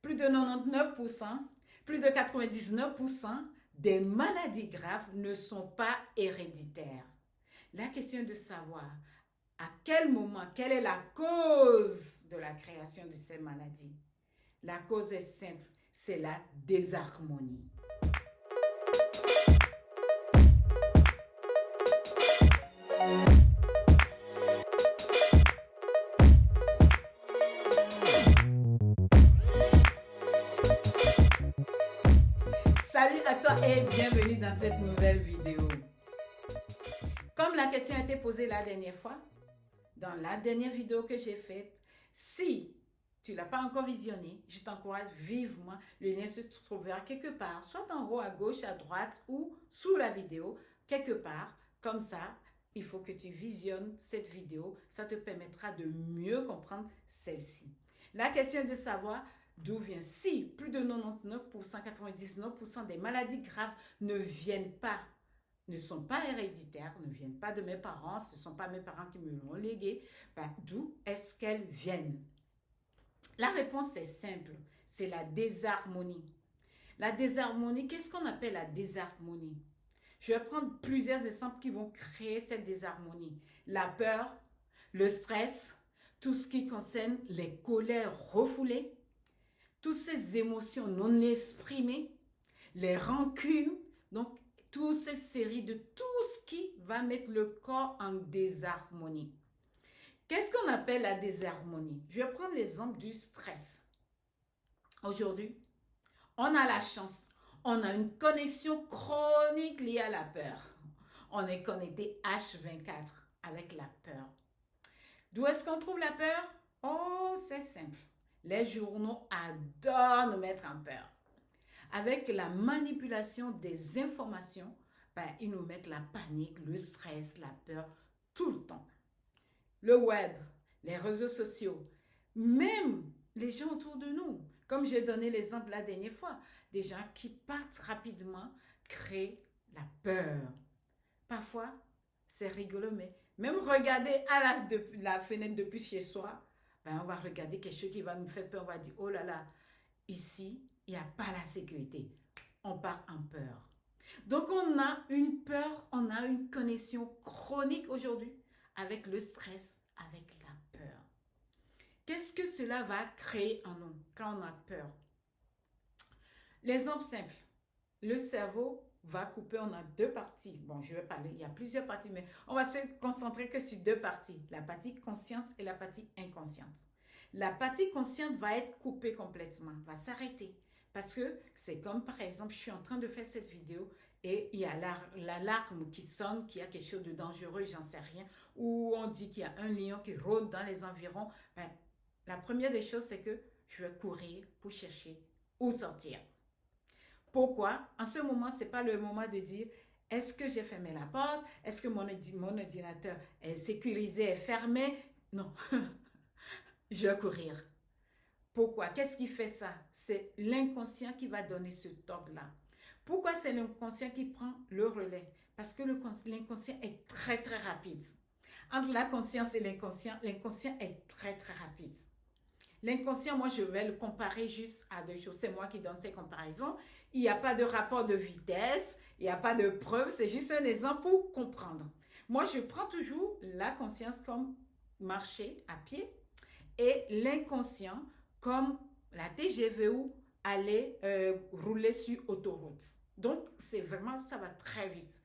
plus de 99%, plus de 99% des maladies graves ne sont pas héréditaires. La question est de savoir à quel moment, quelle est la cause de la création de ces maladies. La cause est simple, c'est la désharmonie. Salut à toi et bienvenue dans cette nouvelle vidéo. Comme la question a été posée la dernière fois, dans la dernière vidéo que j'ai faite, si tu ne l'as pas encore visionné, je t'encourage vivement. Le lien se trouvera quelque part, soit en haut à gauche, à droite ou sous la vidéo, quelque part. Comme ça, il faut que tu visionnes cette vidéo. Ça te permettra de mieux comprendre celle-ci. La question est de savoir d'où vient. Si plus de 99%, 99% des maladies graves ne sont pas héréditaires, ne viennent pas de mes parents, ce ne sont pas mes parents qui me l'ont légué, d'où est-ce qu'elles viennent? La réponse est simple, c'est la désharmonie. La désharmonie, qu'est-ce qu'on appelle la désharmonie? Je vais prendre plusieurs exemples qui vont créer cette désharmonie. La peur, le stress, tout ce qui concerne les colères refoulées, toutes ces émotions non exprimées, les rancunes, donc toutes ces séries de tout ce qui va mettre le corps en désharmonie. Qu'est-ce qu'on appelle la désharmonie? Je vais prendre l'exemple du stress. Aujourd'hui, on a la chance, on a une connexion chronique liée à la peur. On est connecté H24 avec la peur. D'où est-ce qu'on trouve la peur? Oh, c'est simple. Les journaux adorent nous mettre en peur. Avec la manipulation des informations, ils nous mettent la panique, le stress, la peur tout le temps. Le web, les réseaux sociaux, même les gens autour de nous. Comme j'ai donné l'exemple la dernière fois, des gens qui partent rapidement créent la peur. Parfois, c'est rigolo, mais même regarder à la fenêtre depuis chez soi, on va regarder quelque chose qui va nous faire peur. On va dire, oh là là, ici, il n'y a pas la sécurité. On part en peur. Donc, on a une peur, on a une connexion chronique aujourd'hui avec le stress, avec la peur. Qu'est-ce que cela va créer en nous quand on a peur? L'exemple simple, le cerveau va couper, on a deux parties. Bon, je vais parler, il y a plusieurs parties, mais on va se concentrer que sur deux parties, la partie consciente et la partie inconsciente. La partie consciente va être coupée complètement, va s'arrêter. Parce que c'est comme par exemple, je suis en train de faire cette vidéo et il y a l'alarme qui sonne, qu'il y a quelque chose de dangereux, j'en sais rien, ou on dit qu'il y a un lion qui rôde dans les environs. La première des choses, c'est que je vais courir pour chercher où sortir. Pourquoi? En ce moment, ce n'est pas le moment de dire est-ce que j'ai fermé la porte? Est-ce que mon ordinateur est sécurisé, est fermé? Non, je vais courir. Pourquoi? Qu'est-ce qui fait ça? C'est l'inconscient qui va donner ce toc-là. Pourquoi c'est l'inconscient qui prend le relais? Parce que l'inconscient est très, très rapide. Entre la conscience et l'inconscient est très, très rapide. L'inconscient, moi, je vais le comparer juste à deux choses. C'est moi qui donne ces comparaisons. Il n'y a pas de rapport de vitesse, il n'y a pas de preuve, c'est juste un exemple pour comprendre. Moi, je prends toujours la conscience comme marcher à pied et l'inconscient comme la TGV ou aller rouler sur autoroute. Donc, c'est vraiment, ça va très vite.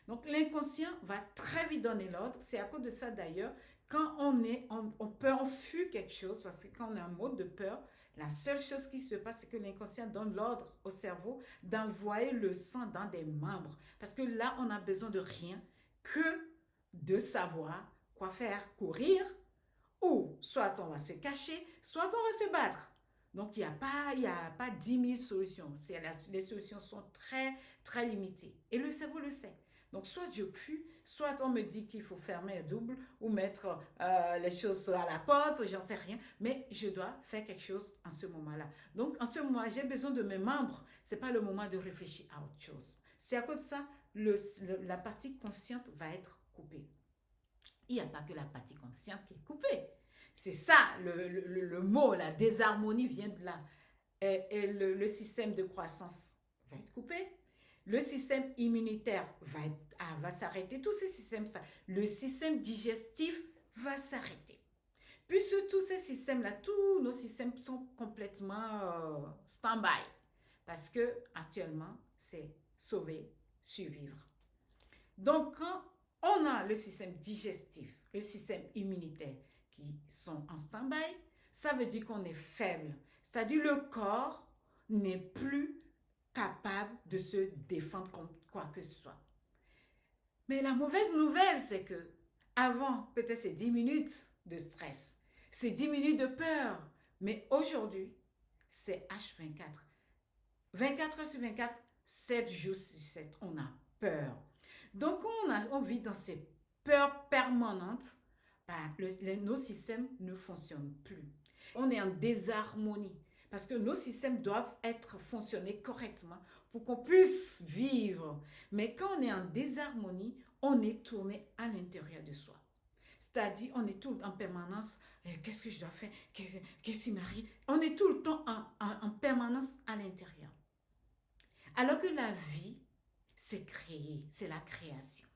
Donc, l'inconscient va très vite donner l'ordre. C'est à cause de ça d'ailleurs, quand on peur, on fuit quelque chose, parce que quand on est en mode de peur, la seule chose qui se passe, c'est que l'inconscient donne l'ordre au cerveau d'envoyer le sang dans des membres. Parce que là, on a besoin de rien que de savoir quoi faire, courir, ou soit on va se cacher, soit on va se battre. Donc, il n'y a pas 10 000 solutions. Les solutions sont très, très limitées. Et le cerveau le sait. Donc, soit je fuis, soit on me dit qu'il faut fermer un double ou mettre les choses à la porte, j'en sais rien. Mais je dois faire quelque chose en ce moment-là. Donc, en ce moment, j'ai besoin de mes membres. Ce n'est pas le moment de réfléchir à autre chose. C'est à cause de ça, la partie consciente va être coupée. Il n'y a pas que la partie consciente qui est coupée. C'est ça, le mot, la désharmonie vient de là. le système de croissance va être coupé. Le système immunitaire va s'arrêter. Tous ces systèmes, le système digestif va s'arrêter. Puisque tous ces systèmes-là, tous nos systèmes sont complètement stand-by. Parce que actuellement, c'est sauver, survivre. Donc, quand on a le système digestif, le système immunitaire qui sont en stand-by, ça veut dire qu'on est faible. C'est-à-dire le corps n'est plus capable de se défendre contre quoi que ce soit. Mais la mauvaise nouvelle, c'est que avant, peut-être c'est 10 minutes de stress, c'est 10 minutes de peur. Mais aujourd'hui, c'est H24. 24 heures sur 24, 7 jours sur 7, on a peur. Donc, on vit dans ces peurs permanentes. Nos systèmes ne fonctionnent plus. On est en désharmonie parce que nos systèmes doivent fonctionner correctement pour qu'on puisse vivre. Mais quand on est en désharmonie, on est tourné à l'intérieur de soi. C'est-à-dire, on est tout en permanence, qu'est-ce que je dois faire? Qu'est-ce qui m'arrive? On est tout le temps en permanence à l'intérieur. Alors que la vie, c'est créer, c'est la création.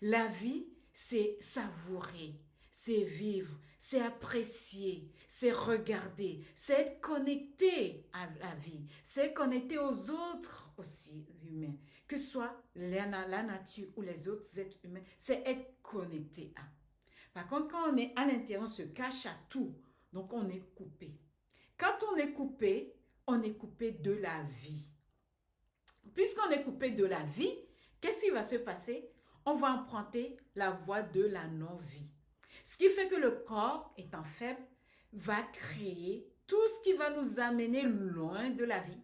La vie, c'est savourer, c'est vivre, c'est apprécier, c'est regarder, c'est être connecté à la vie, c'est être connecté aux autres aussi humains, que ce soit la nature ou les autres êtres humains, c'est être connecté à. Par contre, quand on est à l'intérieur, on se cache à tout, donc on est coupé. Quand on est coupé de la vie. Puisqu'on est coupé de la vie, qu'est-ce qui va se passer? On va emprunter la voie de la non-vie. Ce qui fait que le corps, étant faible, va créer tout ce qui va nous amener loin de la vie.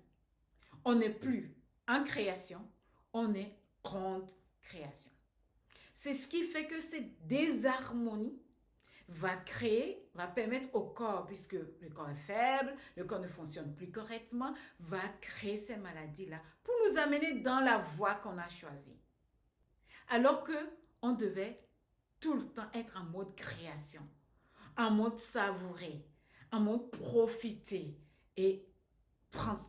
On n'est plus en création, on est contre création. C'est ce qui fait que cette désharmonie va permettre au corps, puisque le corps est faible, le corps ne fonctionne plus correctement, va créer ces maladies-là pour nous amener dans la voie qu'on a choisie. Alors qu'on devait tout le temps être en mode création, en mode savourer, en mode profiter et prendre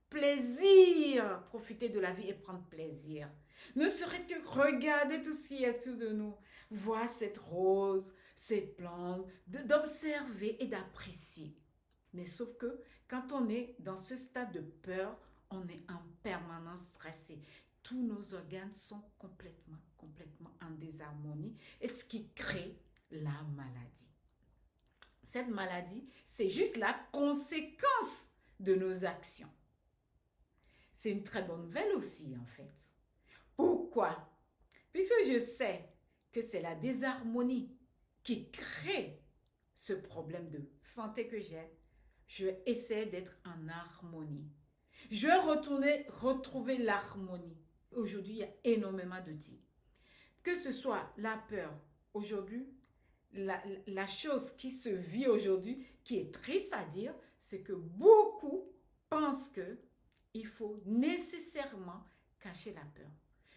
plaisir, profiter de la vie et prendre plaisir. Ne serait que regarder tout ce qui est autour de nous, voir cette rose, cette plante, d'observer et d'apprécier. Mais sauf que quand on est dans ce stade de peur, on est en permanence stressé. Tous nos organes sont complètement en désharmonie et ce qui crée la maladie. Cette maladie, c'est juste la conséquence de nos actions. C'est une très bonne nouvelle aussi, en fait. Pourquoi? Puisque je sais que c'est la désharmonie qui crée ce problème de santé que j'ai, je vais essayer d'être en harmonie. Je vais retrouver l'harmonie. Aujourd'hui, il y a énormément d'outils. Que ce soit la peur, aujourd'hui, la chose qui se vit aujourd'hui, qui est triste à dire, c'est que beaucoup pensent qu'il faut nécessairement cacher la peur.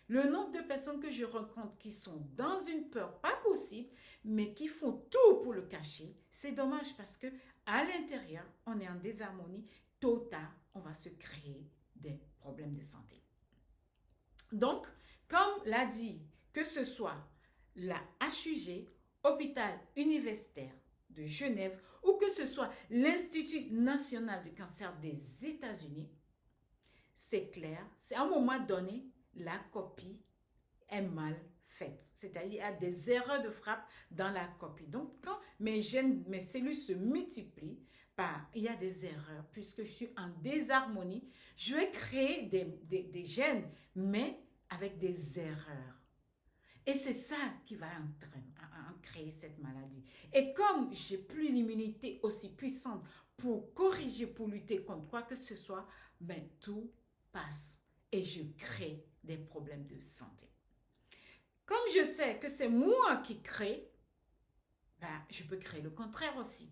Le nombre de personnes que je rencontre qui sont dans une peur pas possible, mais qui font tout pour le cacher, c'est dommage parce que à l'intérieur, on est en désharmonie. Tôt ou tard, on va se créer des problèmes de santé. Donc, comme l'a dit, que ce soit la HUG, Hôpital Universitaire de Genève, ou que ce soit l'Institut national du cancer des États-Unis, c'est clair, c'est à un moment donné, la copie est mal faite. C'est-à-dire qu'il y a des erreurs de frappe dans la copie. Donc, quand mes cellules se multiplient, il y a des erreurs. Puisque je suis en désharmonie, je vais créer des gènes, mais avec des erreurs. Et c'est ça qui va créer cette maladie. Et comme je n'ai plus l'immunité aussi puissante pour corriger, pour lutter contre quoi que ce soit, tout passe et je crée des problèmes de santé. Comme je sais que c'est moi qui crée, je peux créer le contraire aussi.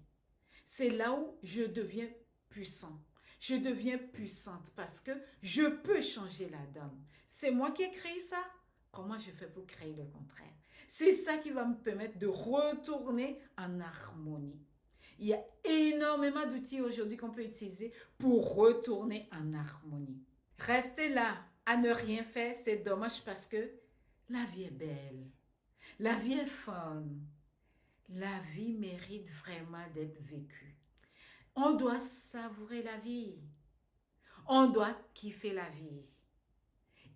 C'est là où je deviens puissant. Je deviens puissante parce que je peux changer la donne. C'est moi qui ai créé ça. Comment je fais pour créer le contraire? C'est ça qui va me permettre de retourner en harmonie. Il y a énormément d'outils aujourd'hui qu'on peut utiliser pour retourner en harmonie. Rester là à ne rien faire, c'est dommage parce que la vie est belle. La vie est fun. La vie mérite vraiment d'être vécue. On doit savourer la vie. On doit kiffer la vie.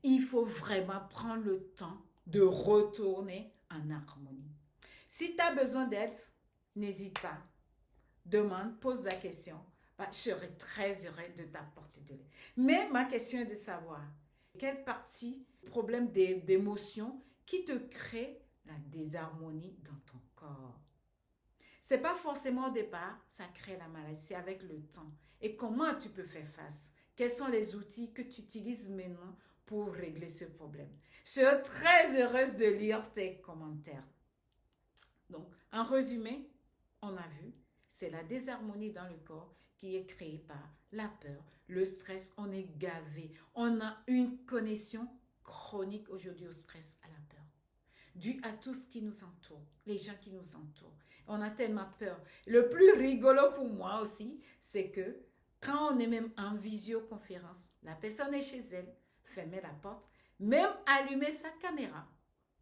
Il faut vraiment prendre le temps de retourner en harmonie. Si tu as besoin d'aide, n'hésite pas. Demande, pose la question. Je serai très heureux de t'apporter de l'aide. Mais ma question est de savoir quelle partie, problème d'émotion qui te crée la désharmonie dans ton corps. C'est pas forcément au départ, ça crée la maladie, c'est avec le temps. Et comment tu peux faire face? Quels sont les outils que tu utilises maintenant pour régler ce problème? Je serai très heureuse de lire tes commentaires. Donc, en résumé, on a vu, c'est la désharmonie dans le corps qui est créée par la peur, le stress, on est gavé. On a une connexion chronique aujourd'hui au stress, à la peur, dû à tout ce qui nous entoure, les gens qui nous entourent. On a tellement peur. Le plus rigolo pour moi aussi, c'est que quand on est même en visioconférence, la personne est chez elle, fermer la porte, même allumer sa caméra.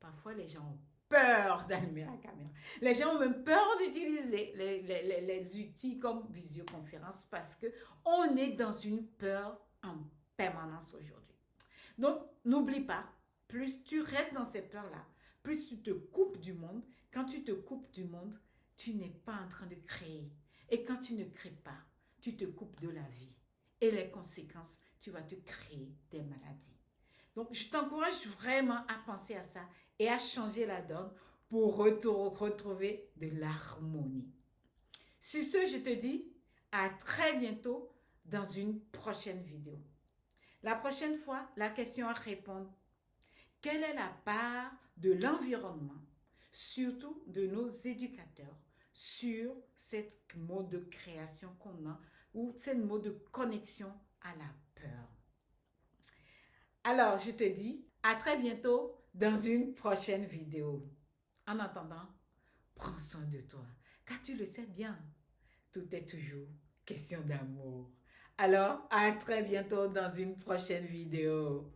Parfois, les gens ont peur d'allumer la caméra. Les gens ont même peur d'utiliser les outils comme visioconférence parce qu'on est dans une peur en permanence aujourd'hui. Donc, n'oublie pas, plus tu restes dans ces peurs-là, plus tu te coupes du monde. Quand tu te coupes du monde, tu n'es pas en train de créer. Et quand tu ne crées pas, tu te coupes de la vie. Et les conséquences, tu vas te créer des maladies. Donc, je t'encourage vraiment à penser à ça et à changer la donne pour retrouver de l'harmonie. Sur ce, je te dis à très bientôt dans une prochaine vidéo. La prochaine fois, la question à répondre, quelle est la part de l'environnement, surtout de nos éducateurs, sur cette mode de création qu'on a ou cette mode de connexion à la peur? Alors, je te dis à très bientôt dans une prochaine vidéo. En attendant, prends soin de toi, car tu le sais bien, tout est toujours question d'amour. Alors, à très bientôt dans une prochaine vidéo.